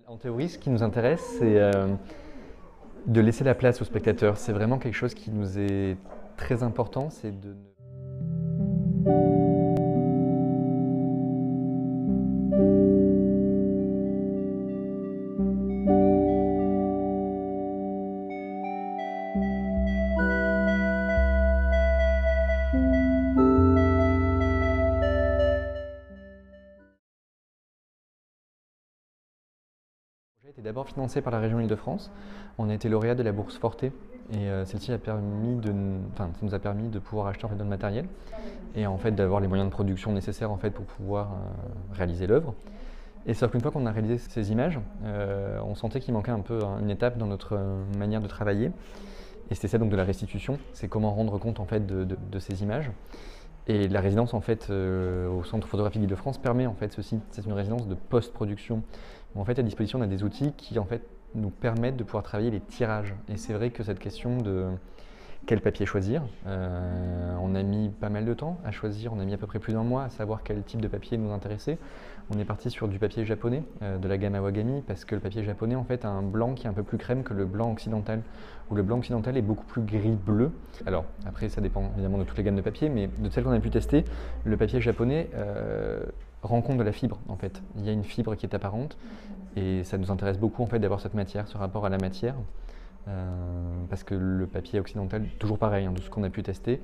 En théorie, ce qui nous intéresse, c'est de laisser la place aux spectateurs. C'est vraiment quelque chose qui nous est très important, c'est de Le projet a été d'abord financé par la région Île-de-France. On a été lauréat de la bourse Forte et celle-ci a permis ça nous a permis de pouvoir acheter en fait, notre matériel et en fait d'avoir les moyens de production nécessaires en fait, pour pouvoir réaliser l'œuvre. Et sauf qu'une fois qu'on a réalisé ces images, on sentait qu'il manquait un peu une étape dans notre manière de travailler. Et c'était celle donc de la restitution, c'est comment rendre compte en fait de ces images. Et la résidence en fait au Centre photographique d'Île-de-France permet en fait ceci. C'est une résidence de post-production. En fait, à disposition, on a des outils qui en fait nous permettent de pouvoir travailler les tirages. Et c'est vrai que cette question de quel papier choisir, on a mis pas mal de temps à choisir. On a mis à peu près plus d'un mois à savoir quel type de papier nous intéressait. On est parti sur du papier japonais de la gamme Awagami parce que le papier japonais en fait a un blanc qui est un peu plus crème que le blanc occidental, où le blanc occidental est beaucoup plus gris-bleu. Alors après ça dépend évidemment de toutes les gammes de papier, mais de celles qu'on a pu tester, le papier japonais rend compte de la fibre en fait. Il y a une fibre qui est apparente et ça nous intéresse beaucoup en fait d'avoir cette matière, ce rapport à la matière. Parce que le papier occidental, toujours pareil, de ce qu'on a pu tester,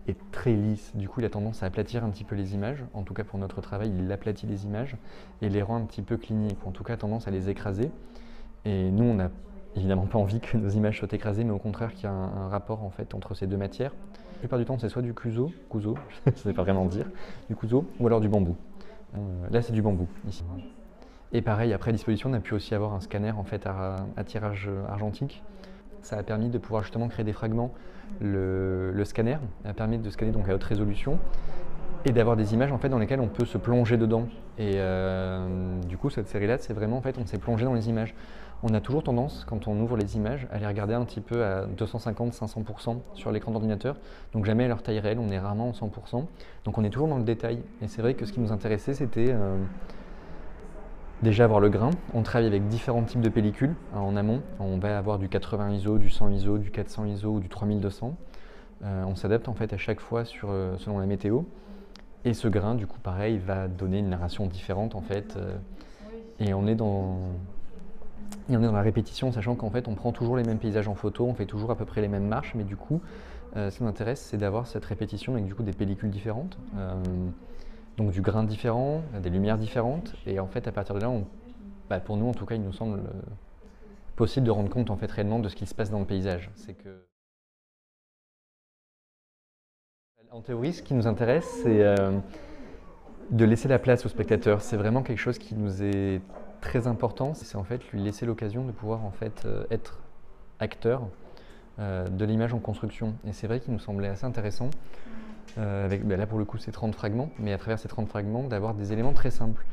est très lisse. Du coup, il a tendance à aplatir un petit peu les images. En tout cas, pour notre travail, il aplatit les images et les rend un petit peu cliniques, ou en tout cas tendance à les écraser. Et nous, on n'a évidemment pas envie que nos images soient écrasées, mais au contraire qu'il y a un rapport en fait entre ces deux matières. La plupart du temps, c'est soit du kuzo, je ne sais pas vraiment dire, du kuzo, ou alors du bambou. Là, c'est du bambou, ici. Et pareil, après à disposition, on a pu aussi avoir un scanner en fait à tirage argentique. Ça a permis de pouvoir justement créer des fragments. Le scanner a permis de scanner donc à haute résolution et d'avoir des images en fait dans lesquelles on peut se plonger dedans. Et du coup, cette série-là, c'est vraiment en fait, on s'est plongé dans les images. On a toujours tendance, quand on ouvre les images, à les regarder un petit peu à 250-500% sur l'écran d'ordinateur. Donc jamais à leur taille réelle, on est rarement en 100%. Donc on est toujours dans le détail. Et c'est vrai que ce qui nous intéressait, c'était déjà avoir le grain. On travaille avec différents types de pellicules en amont. On va avoir du 80 ISO, du 100 ISO, du 400 ISO ou du 3200. On s'adapte en fait à chaque fois selon la météo. Et ce grain, du coup, pareil, va donner une narration différente en fait. Et on est dans la répétition, sachant qu'en fait, on prend toujours les mêmes paysages en photo, on fait toujours à peu près les mêmes marches, mais du coup, ce qui m'intéresse, c'est d'avoir cette répétition avec du coup des pellicules différentes. Donc du grain différent, des lumières différentes, et en fait à partir de là, pour nous en tout cas, il nous semble possible de rendre compte en fait réellement de ce qui se passe dans le paysage. C'est que en théorie, ce qui nous intéresse, c'est de laisser la place au spectateur. C'est vraiment quelque chose qui nous est très important. C'est en fait lui laisser l'occasion de pouvoir en fait être acteur de l'image en construction. Et c'est vrai qu'il nous semblait assez intéressant. Là pour le coup c'est 30 fragments, mais à travers ces 30 fragments d'avoir des éléments très simples.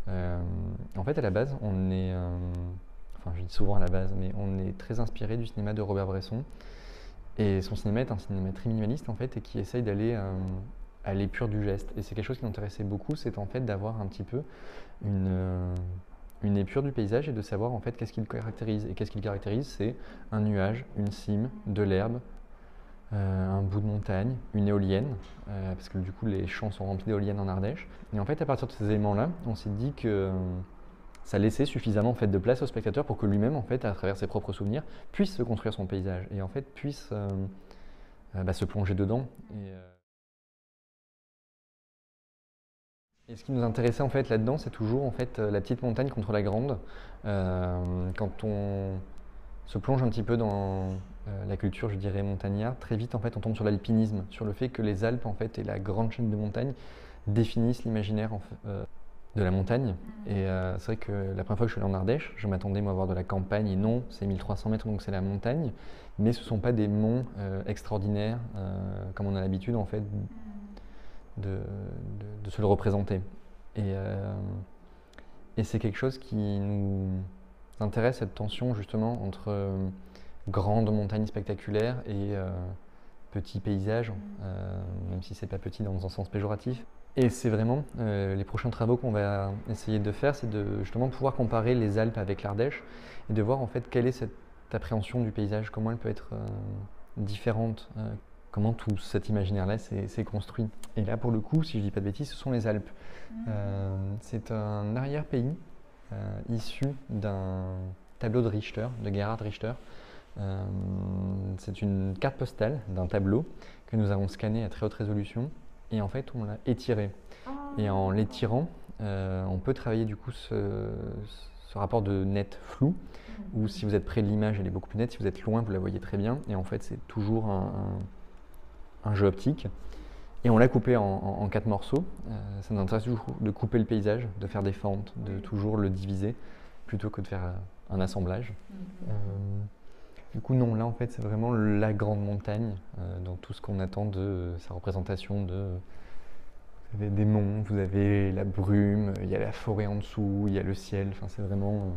En fait à la base on est, je dis souvent à la base, mais on est très inspiré du cinéma de Robert Bresson. Et son cinéma est un cinéma très minimaliste en fait et qui essaye d'aller à l'épure du geste. Et c'est quelque chose qui m'intéressait beaucoup, c'est en fait d'avoir un petit peu une épure du paysage et de savoir en fait qu'est-ce qui le caractérise. Et qu'est-ce qui le caractérise, c'est un nuage, une cime, de l'herbe, un bout de montagne, une éolienne, parce que du coup les champs sont remplis d'éoliennes en Ardèche. Et en fait à partir de ces éléments-là, on s'est dit que ça laissait suffisamment en fait, de place au spectateur pour que lui-même, en fait, à travers ses propres souvenirs, puisse se construire son paysage et en fait puisse se plonger dedans. Et ce qui nous intéressait en fait là-dedans, c'est toujours en fait la petite montagne contre la grande. Quand on se plonge un petit peu dans la culture, je dirais, montagnarde, très vite en fait on tombe sur l'alpinisme, sur le fait que les Alpes en fait et la grande chaîne de montagnes définissent l'imaginaire de la montagne. Et c'est vrai que la première fois que je suis allé en Ardèche, je m'attendais moi à voir de la campagne et non, c'est 1300 mètres donc c'est la montagne, mais ce ne sont pas des monts extraordinaires comme on a l'habitude en fait de se le représenter. Et c'est quelque chose qui nous intéresse, cette tension justement entre grandes montagnes spectaculaires et petits paysages, même si c'est pas petit dans un sens péjoratif. Et c'est vraiment les prochains travaux qu'on va essayer de faire, c'est de justement pouvoir comparer les Alpes avec l'Ardèche et de voir en fait quelle est cette appréhension du paysage, comment elle peut être différente, comment tout cet imaginaire-là s'est construit. Et là, pour le coup, si je dis pas de bêtises, ce sont les Alpes. C'est un arrière-pays issu d'un tableau de Richter, de Gerhard Richter. C'est une carte postale d'un tableau que nous avons scanné à très haute résolution et en fait on l'a étiré. Et en l'étirant, on peut travailler du coup ce rapport de net flou où si vous êtes près de l'image elle est beaucoup plus nette, si vous êtes loin vous la voyez très bien et en fait c'est toujours un jeu optique. Et on l'a coupé en 4 morceaux. Ça nous intéresse toujours de couper le paysage, de faire des fentes, de toujours le diviser plutôt que de faire un assemblage. Du coup, non, là en fait, c'est vraiment la grande montagne dans tout ce qu'on attend de sa représentation de. Vous avez des monts, vous avez la brume, il y a la forêt en dessous, il y a le ciel. Enfin, c'est vraiment